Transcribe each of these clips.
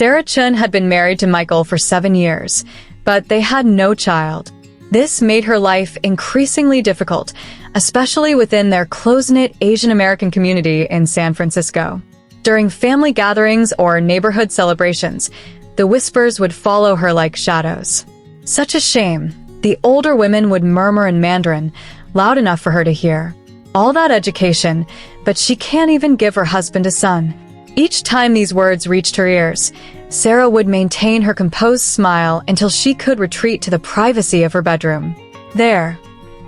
Sarah Chun had been married to Michael for 7 years, but they had no child. This made her life increasingly difficult, especially within their close-knit Asian American community in San Francisco. During family gatherings or neighborhood celebrations, the whispers would follow her like shadows. Such a shame. The older women would murmur in Mandarin, loud enough for her to hear. All that education, but she can't even give her husband a son. Each time these words reached her ears, Sarah would maintain her composed smile until she could retreat to the privacy of her bedroom. There,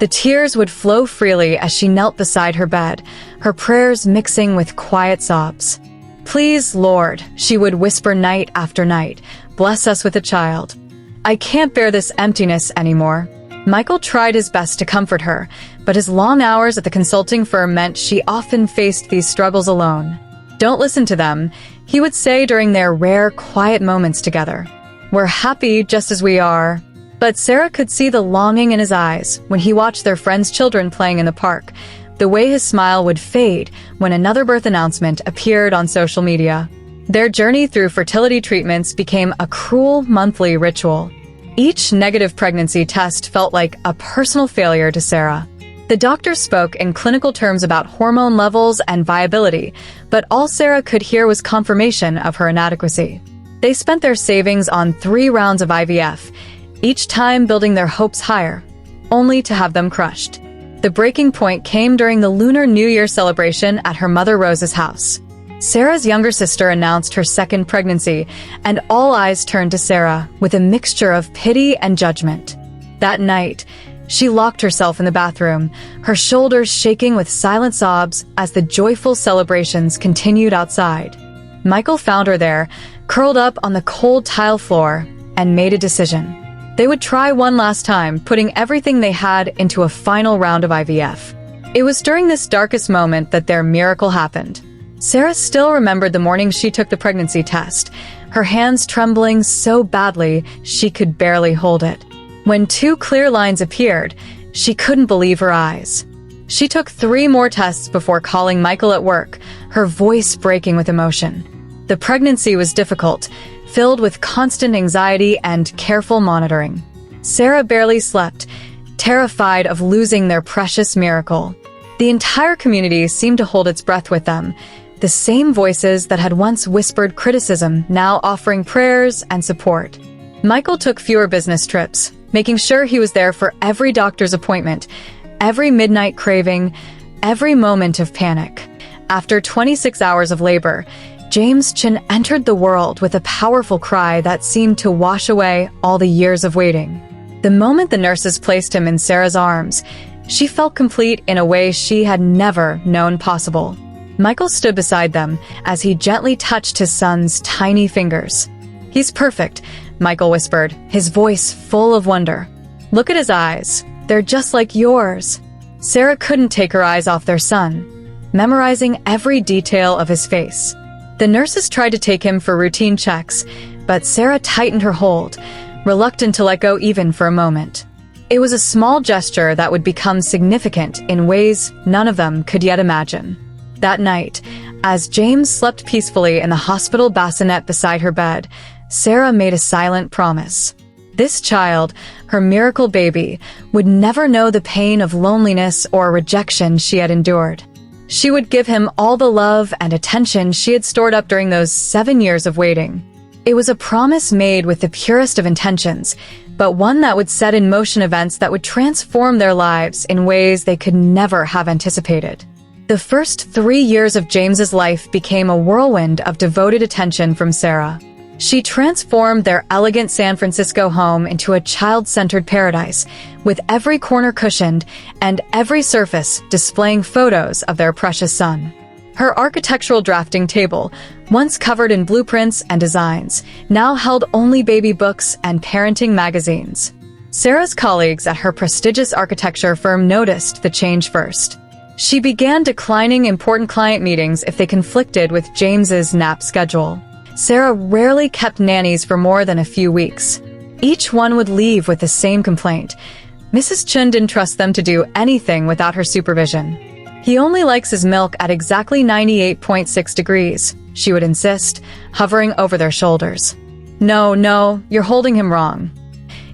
the tears would flow freely as she knelt beside her bed, her prayers mixing with quiet sobs. "Please, Lord," she would whisper night after night, "bless us with a child. I can't bear this emptiness anymore." Michael tried his best to comfort her, but his long hours at the consulting firm meant she often faced these struggles alone. "Don't listen to them," he would say during their rare, quiet moments together. "We're happy just as we are." But Sarah could see the longing in his eyes when he watched their friends' children playing in the park, the way his smile would fade when another birth announcement appeared on social media. Their journey through fertility treatments became a cruel monthly ritual. Each negative pregnancy test felt like a personal failure to Sarah. The doctor spoke in clinical terms about hormone levels and viability, but all Sarah could hear was confirmation of her inadequacy. They spent their savings on 3 rounds of IVF, each time building their hopes higher, only to have them crushed. The breaking point came during the Lunar New Year celebration at her mother Rose's house. Sarah's younger sister announced her second pregnancy, and all eyes turned to Sarah with a mixture of pity and judgment. That night, she locked herself in the bathroom, her shoulders shaking with silent sobs as the joyful celebrations continued outside. Michael found her there, curled up on the cold tile floor, and made a decision. They would try one last time, putting everything they had into a final round of IVF. It was during this darkest moment that their miracle happened. Sarah still remembered the morning she took the pregnancy test, her hands trembling so badly she could barely hold it. When 2 clear lines appeared, she couldn't believe her eyes. She took 3 more tests before calling Michael at work, her voice breaking with emotion. The pregnancy was difficult, filled with constant anxiety and careful monitoring. Sarah barely slept, terrified of losing their precious miracle. The entire community seemed to hold its breath with them, the same voices that had once whispered criticism now offering prayers and support. Michael took fewer business trips, making sure he was there for every doctor's appointment, every midnight craving, every moment of panic. After 26 hours of labor, James Chin entered the world with a powerful cry that seemed to wash away all the years of waiting. The moment the nurses placed him in Sarah's arms, she felt complete in a way she had never known possible. Michael stood beside them as he gently touched his son's tiny fingers. "He's perfect," Michael whispered, his voice full of wonder. "Look at his eyes. They're just like yours." Sarah couldn't take her eyes off their son, memorizing every detail of his face. The nurses tried to take him for routine checks, but Sarah tightened her hold, reluctant to let go even for a moment. It was a small gesture that would become significant in ways none of them could yet imagine. That night, as James slept peacefully in the hospital bassinet beside her bed, Sarah made a silent promise. This child, her miracle baby, would never know the pain of loneliness or rejection she had endured. She would give him all the love and attention she had stored up during those 7 years of waiting. It was a promise made with the purest of intentions, but one that would set in motion events that would transform their lives in ways they could never have anticipated. The first 3 years of James's life became a whirlwind of devoted attention from Sarah. She transformed their elegant San Francisco home into a child-centered paradise, with every corner cushioned and every surface displaying photos of their precious son. Her architectural drafting table, once covered in blueprints and designs, now held only baby books and parenting magazines. Sarah's colleagues at her prestigious architecture firm noticed the change first. She began declining important client meetings if they conflicted with James's nap schedule. Sarah rarely kept nannies for more than a few weeks. Each one would leave with the same complaint. Mrs. Chun didn't trust them to do anything without her supervision. "He only likes his milk at exactly 98.6 degrees," she would insist, hovering over their shoulders. No, no, you're holding him wrong.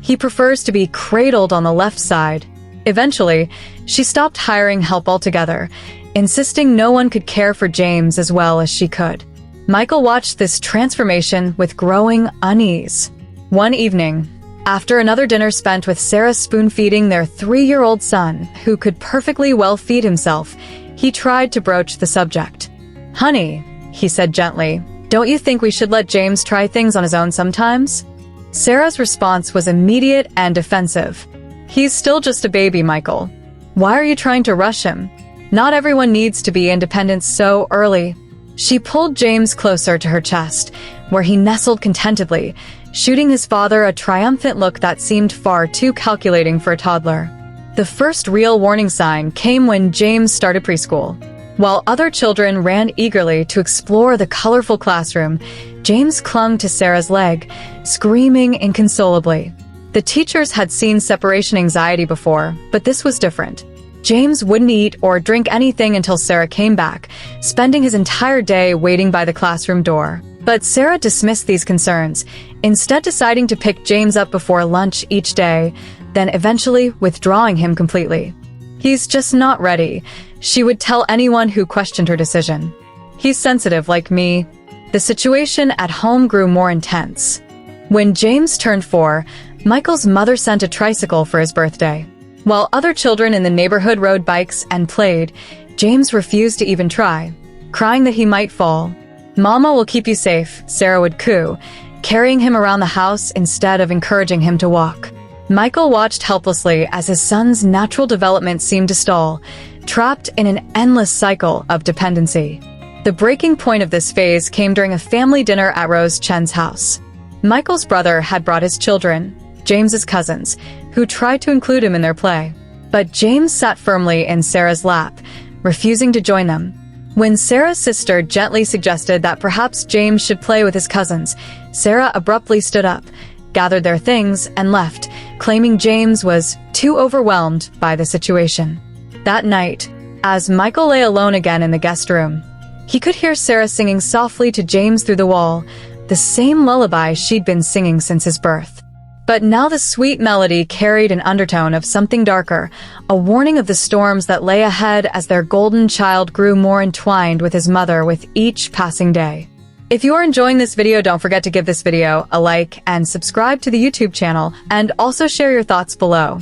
He prefers to be cradled on the left side. Eventually, she stopped hiring help altogether, insisting no one could care for James as well as she could. Michael watched this transformation with growing unease. One evening, after another dinner spent with Sarah spoon-feeding their 3-year-old son, who could perfectly well feed himself, he tried to broach the subject. "Honey," he said gently, "don't you think we should let James try things on his own sometimes?" Sarah's response was immediate and defensive. "He's still just a baby, Michael. Why are you trying to rush him? Not everyone needs to be independent so early." She pulled James closer to her chest, where he nestled contentedly, shooting his father a triumphant look that seemed far too calculating for a toddler. The first real warning sign came when James started preschool. While other children ran eagerly to explore the colorful classroom, James clung to Sarah's leg, screaming inconsolably. The teachers had seen separation anxiety before, but this was different. James wouldn't eat or drink anything until Sarah came back, spending his entire day waiting by the classroom door. But Sarah dismissed these concerns, instead deciding to pick James up before lunch each day, then eventually withdrawing him completely. "He's just not ready," she would tell anyone who questioned her decision. "He's sensitive like me." The situation at home grew more intense. When James turned 4, Michael's mother sent a tricycle for his birthday. While other children in the neighborhood rode bikes and played, James refused to even try, crying that he might fall. "Mama will keep you safe," Sarah would coo, carrying him around the house instead of encouraging him to walk. Michael watched helplessly as his son's natural development seemed to stall, trapped in an endless cycle of dependency. The breaking point of this phase came during a family dinner at Rose Chen's house. Michael's brother had brought his children, James's cousins, who tried to include him in their play. But James sat firmly in Sarah's lap, refusing to join them. When Sarah's sister gently suggested that perhaps James should play with his cousins, Sarah abruptly stood up, gathered their things, and left, claiming James was too overwhelmed by the situation. That night, as Michael lay alone again in the guest room, he could hear Sarah singing softly to James through the wall, the same lullaby she'd been singing since his birth. But now the sweet melody carried an undertone of something darker, a warning of the storms that lay ahead as their golden child grew more entwined with his mother with each passing day. If you are enjoying this video, don't forget to give this video a like and subscribe to the YouTube channel, and also share your thoughts below.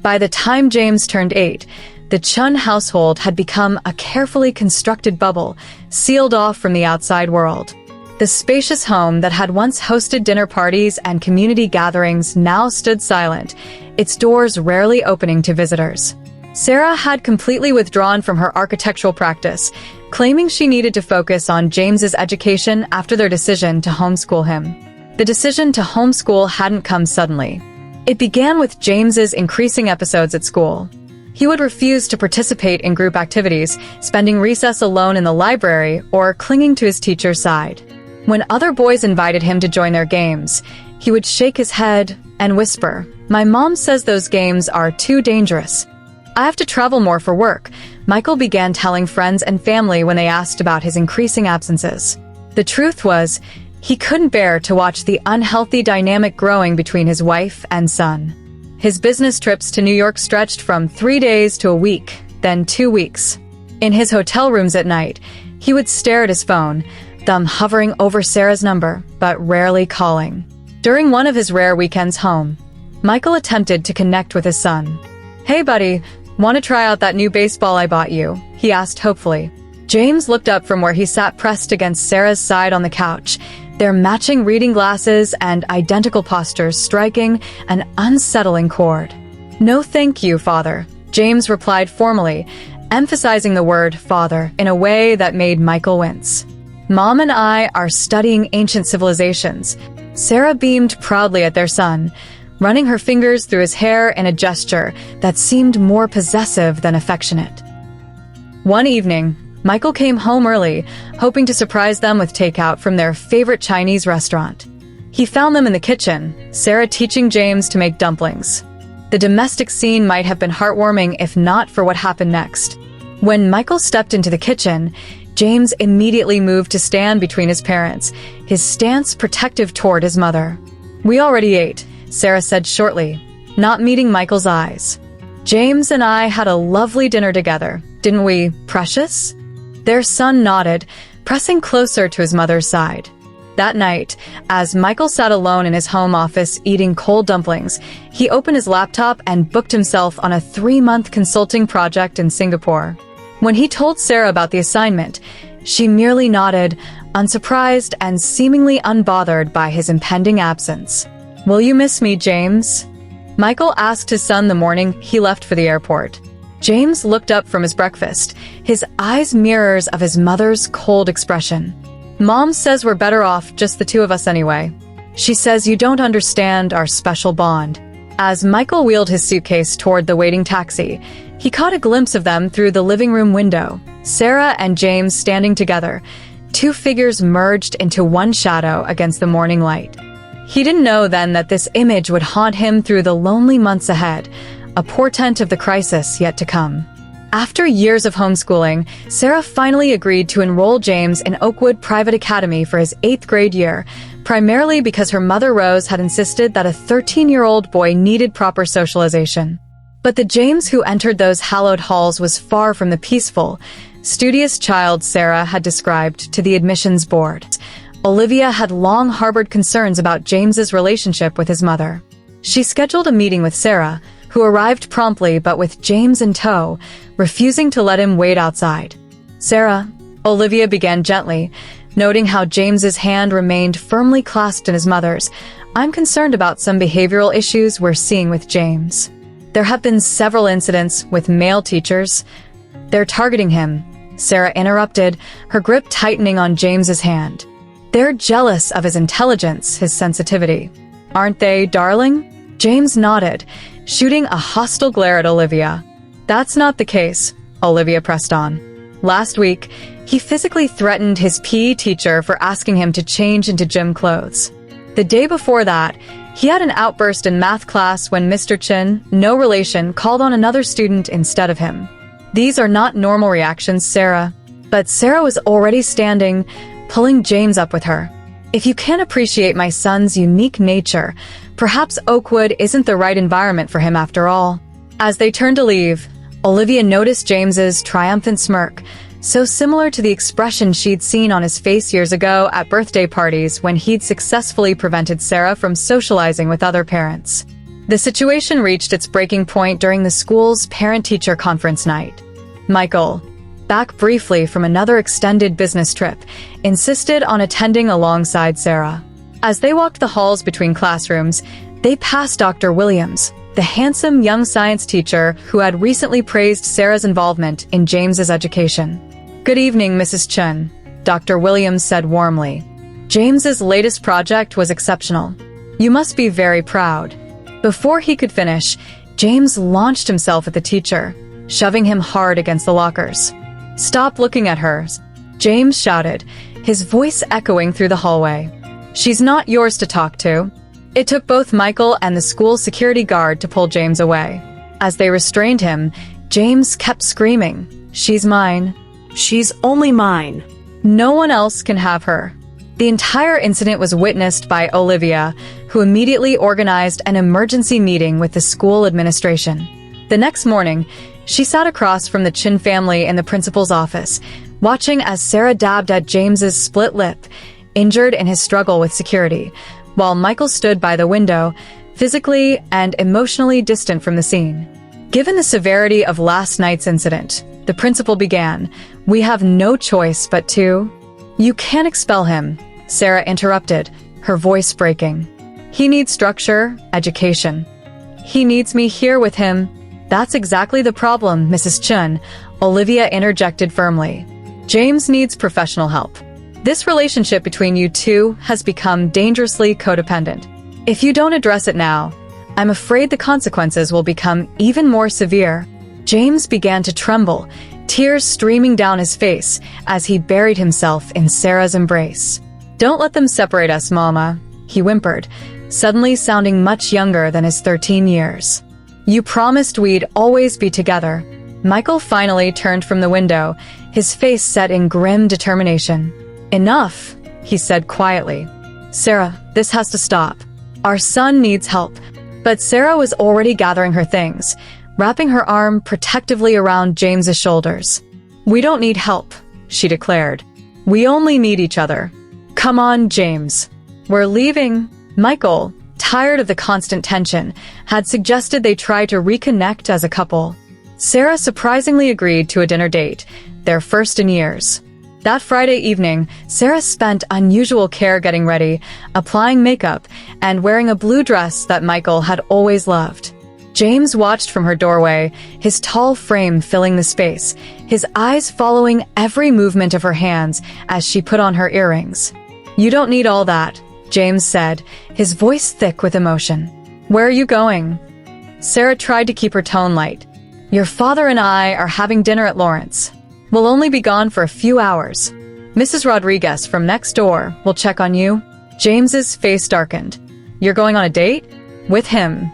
By the time James turned 8, the Chun household had become a carefully constructed bubble, sealed off from the outside world. The spacious home that had once hosted dinner parties and community gatherings now stood silent, its doors rarely opening to visitors. Sarah had completely withdrawn from her architectural practice, claiming she needed to focus on James's education after their decision to homeschool him. The decision to homeschool hadn't come suddenly. It began with James's increasing episodes at school. He would refuse to participate in group activities, spending recess alone in the library or clinging to his teacher's side. When other boys invited him to join their games, he would shake his head and whisper, "My mom says those games are too dangerous. I have to travel more for work," Michael began telling friends and family when they asked about his increasing absences. The truth was, he couldn't bear to watch the unhealthy dynamic growing between his wife and son. His business trips to New York stretched from 3 days to a week, then 2 weeks. In his hotel rooms at night, he would stare at his phone, thumb hovering over Sarah's number, but rarely calling. During one of his rare weekends home, Michael attempted to connect with his son. "Hey buddy, want to try out that new baseball I bought you?" he asked hopefully. James looked up from where he sat pressed against Sarah's side on the couch, their matching reading glasses and identical postures striking an unsettling chord. "No thank you, father," James replied formally, emphasizing the word father in a way that made Michael wince. "Mom and I are studying ancient civilizations." Sarah beamed proudly at their son, running her fingers through his hair in a gesture that seemed more possessive than affectionate. One evening, Michael came home early, hoping to surprise them with takeout from their favorite Chinese restaurant. He found them in the kitchen, Sarah teaching James to make dumplings. The domestic scene might have been heartwarming if not for what happened next. When Michael stepped into the kitchen, James immediately moved to stand between his parents, his stance protective toward his mother. "We already ate," Sarah said shortly, not meeting Michael's eyes. "James and I had a lovely dinner together, didn't we, precious?" Their son nodded, pressing closer to his mother's side. That night, as Michael sat alone in his home office eating cold dumplings, he opened his laptop and booked himself on a 3-month consulting project in Singapore. When he told Sarah about the assignment, she merely nodded, unsurprised and seemingly unbothered by his impending absence. "Will you miss me, James?" Michael asked his son the morning he left for the airport. James looked up from his breakfast, his eyes mirrors of his mother's cold expression. "Mom says we're better off just the two of us anyway. She says you don't understand our special bond." As Michael wheeled his suitcase toward the waiting taxi, he caught a glimpse of them through the living room window, Sarah and James standing together, two figures merged into one shadow against the morning light. He didn't know then that this image would haunt him through the lonely months ahead, a portent of the crisis yet to come. After years of homeschooling, Sarah finally agreed to enroll James in Oakwood Private Academy for his 8th grade year, primarily because her mother Rose had insisted that a 13-year-old boy needed proper socialization. But the James who entered those hallowed halls was far from the peaceful, studious child Sarah had described to the admissions board. Olivia had long harbored concerns about James's relationship with his mother. She scheduled a meeting with Sarah, who arrived promptly but with James in tow, refusing to let him wait outside. "Sarah," Olivia began gently, noting how James's hand remained firmly clasped in his mother's, "I'm concerned about some behavioral issues we're seeing with James. There have been several incidents with male teachers." "They're targeting him," Sarah interrupted, her grip tightening on James's hand. "They're jealous of his intelligence, his sensitivity. Aren't they, darling?" James nodded, shooting a hostile glare at Olivia. "That's not the case," Olivia pressed on. "Last week, he physically threatened his PE teacher for asking him to change into gym clothes. The day before that, he had an outburst in math class when Mr. Chin, no relation, called on another student instead of him. These are not normal reactions, Sarah." But Sarah was already standing, pulling James up with her. "If you can't appreciate my son's unique nature, perhaps Oakwood isn't the right environment for him after all." As they turned to leave, Olivia noticed James's triumphant smirk, so similar to the expression she'd seen on his face years ago at birthday parties when he'd successfully prevented Sarah from socializing with other parents. The situation reached its breaking point during the school's parent-teacher conference night. Michael, back briefly from another extended business trip, insisted on attending alongside Sarah. As they walked the halls between classrooms, they passed Dr. Williams, the handsome young science teacher who had recently praised Sarah's involvement in James's education. "Good evening, Mrs. Chun," Dr. Williams said warmly. "James's latest project was exceptional. You must be very proud." Before he could finish, James launched himself at the teacher, shoving him hard against the lockers. "Stop looking at her," James shouted, his voice echoing through the hallway. "She's not yours to talk to." It took both Michael and the school security guard to pull James away. As they restrained him, James kept screaming, "She's mine. She's only mine. No one else can have her." The entire incident was witnessed by Olivia, who immediately organized an emergency meeting with the school administration. The next morning, she sat across from the Chin family in the principal's office, watching as Sarah dabbed at James's split lip, injured in his struggle with security, while Michael stood by the window, physically and emotionally distant from the scene. Given the severity of last night's incident, the principal began, "We have no choice but to—" "You can't expel him," Sarah interrupted, her voice breaking. "He needs structure, education. He needs me here with him." "That's exactly the problem, Mrs. Chun," Olivia interjected firmly. "James needs professional help. This relationship between you two has become dangerously codependent. If you don't address it now, I'm afraid the consequences will become even more severe." James began to tremble, tears streaming down his face as he buried himself in Sarah's embrace. "Don't let them separate us, Mama," he whimpered, suddenly sounding much younger than his 13 years. "You promised we'd always be together." Michael finally turned from the window, his face set in grim determination. "Enough," he said quietly. "Sarah, this has to stop. Our son needs help." But Sarah was already gathering her things, wrapping her arm protectively around James's shoulders. "We don't need help," she declared. "We only need each other. Come on, James. We're leaving." Michael, tired of the constant tension, had suggested they try to reconnect as a couple. Sarah surprisingly agreed to a dinner date, their first in years. That Friday evening, Sarah spent unusual care getting ready, applying makeup, and wearing a blue dress that Michael had always loved. James watched from her doorway, his tall frame filling the space, his eyes following every movement of her hands as she put on her earrings. "You don't need all that," James said, his voice thick with emotion. "Where are you going?" Sarah tried to keep her tone light. "Your father and I are having dinner at Lawrence. We'll only be gone for a few hours. Mrs. Rodriguez from next door will check on you." James's face darkened. "You're going on a date? With him?"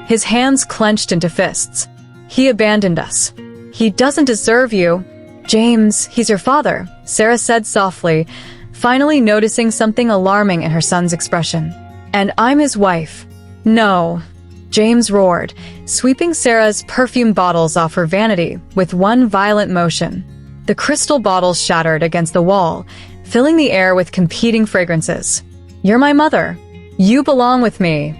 His hands clenched into fists. "He abandoned us. He doesn't deserve you." "James, he's your father," Sarah said softly, finally noticing something alarming in her son's expression. "And I'm his wife." "No," James roared, sweeping Sarah's perfume bottles off her vanity with one violent motion. The crystal bottles shattered against the wall, filling the air with competing fragrances. "You're my mother. You belong with me."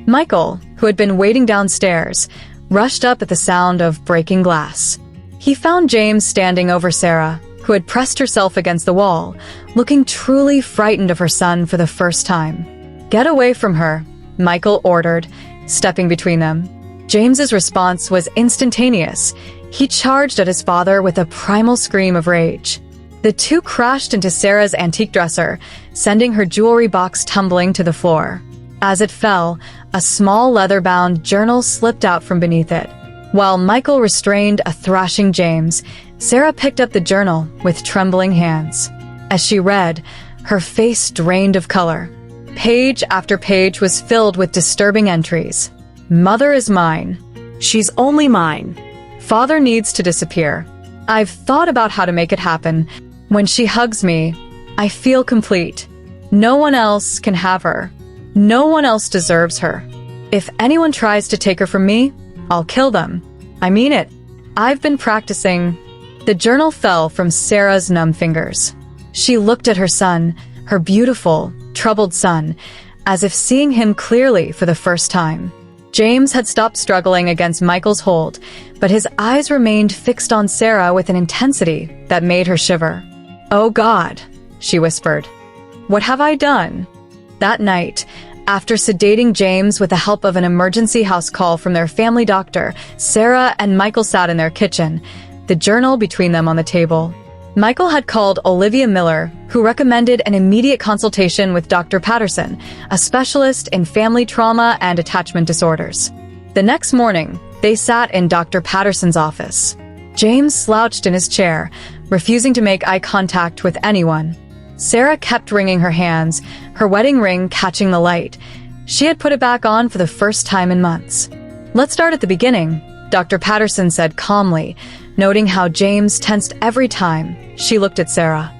Michael, who had been waiting downstairs, rushed up at the sound of breaking glass. He found James standing over Sarah, who had pressed herself against the wall, looking truly frightened of her son for the first time. "Get away from her," Michael ordered, stepping between them. James's response was instantaneous. He charged at his father with a primal scream of rage. The two crashed into Sarah's antique dresser, sending her jewelry box tumbling to the floor. As it fell, a small leather-bound journal slipped out from beneath it. While Michael restrained a thrashing James, Sarah picked up the journal with trembling hands. As she read, her face drained of color. Page after page was filled with disturbing entries. "Mother is mine. She's only mine. Father needs to disappear. I've thought about how to make it happen. When she hugs me, I feel complete. No one else can have her. No one else deserves her. If anyone tries to take her from me, I'll kill them. I mean it. I've been practicing." The journal fell from Sarah's numb fingers. She looked at her son, her beautiful, troubled son, as if seeing him clearly for the first time. James had stopped struggling against Michael's hold, but his eyes remained fixed on Sarah with an intensity that made her shiver. "Oh God," she whispered. "What have I done?" That night, after sedating James with the help of an emergency house call from their family doctor, Sarah and Michael sat in their kitchen, the journal between them on the table. Michael had called Olivia Miller, who recommended an immediate consultation with Dr. Patterson, a specialist in family trauma and attachment disorders. The next morning, they sat in Dr. Patterson's office. James slouched in his chair, refusing to make eye contact with anyone. Sarah kept wringing her hands, her wedding ring catching the light. She had put it back on for the first time in months. "Let's start at the beginning," Dr. Patterson said calmly, noting how James tensed every time she looked at Sarah.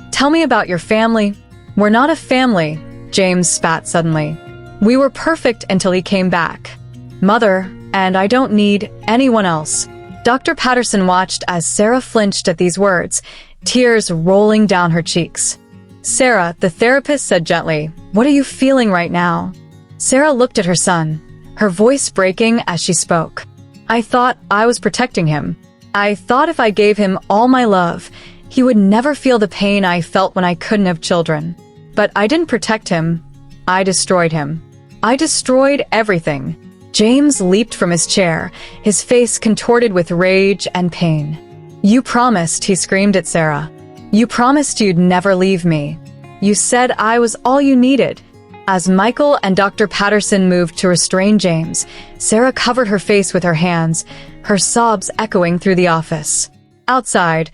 "Tell me about your family." "We're not a family," James spat suddenly. "We were perfect until he came back. Mother, and I don't need anyone else." Dr. Patterson watched as Sarah flinched at these words, tears rolling down her cheeks. "Sarah," the therapist said gently, "what are you feeling right now?" Sarah looked at her son, her voice breaking as she spoke. "I thought I was protecting him. I thought if I gave him all my love, he would never feel the pain I felt when I couldn't have children. But I didn't protect him. I destroyed him. I destroyed everything." James leaped from his chair, his face contorted with rage and pain. "You promised," he screamed at Sarah. "You promised you'd never leave me. You said I was all you needed." As Michael and Dr. Patterson moved to restrain James, Sarah covered her face with her hands, her sobs echoing through the office. Outside,